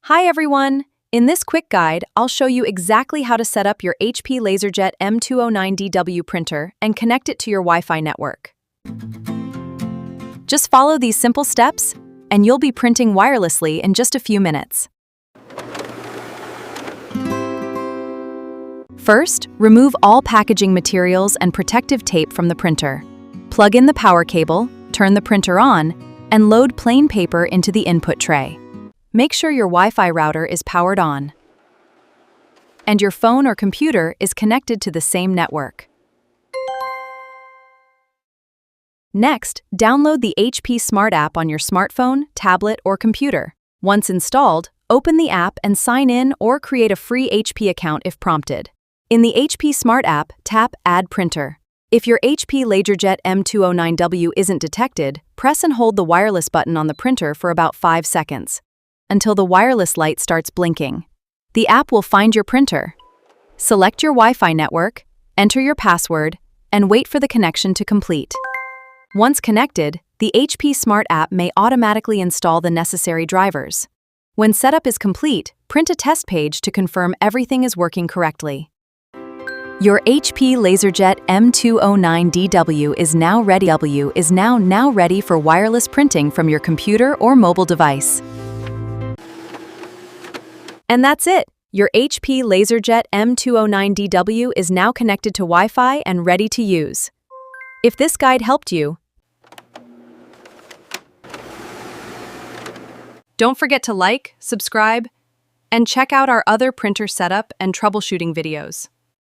Hi everyone! In this quick guide, I'll show you exactly how to set up your HP LaserJet M209dw printer and connect it to your Wi-Fi network. Just follow these simple steps, and you'll be printing wirelessly in just a few minutes. First, remove all packaging materials and protective tape from the printer. Plug in the power cable, turn the printer on, and load plain paper into the input tray. Make sure your Wi-Fi router is powered on, and your phone or computer is connected to the same network. Next, download the HP Smart app on your smartphone, tablet, or computer. Once installed, open the app and sign in or create a free HP account if prompted. In the HP Smart app, tap Add Printer. If your HP LaserJet M209dw isn't detected, press and hold the wireless button on the printer for about 5 seconds, until the wireless light starts blinking. The app will find your printer. Select your Wi-Fi network, enter your password, and wait for the connection to complete. Once connected, the HP Smart app may automatically install the necessary drivers. When setup is complete, print a test page to confirm everything is working correctly. Your HP LaserJet M209dw is now ready for wireless printing from your computer or mobile device. And that's it! Your HP LaserJet M209dw is now connected to Wi-Fi and ready to use. If this guide helped you, don't forget to like, subscribe, and check out our other printer setup and troubleshooting videos.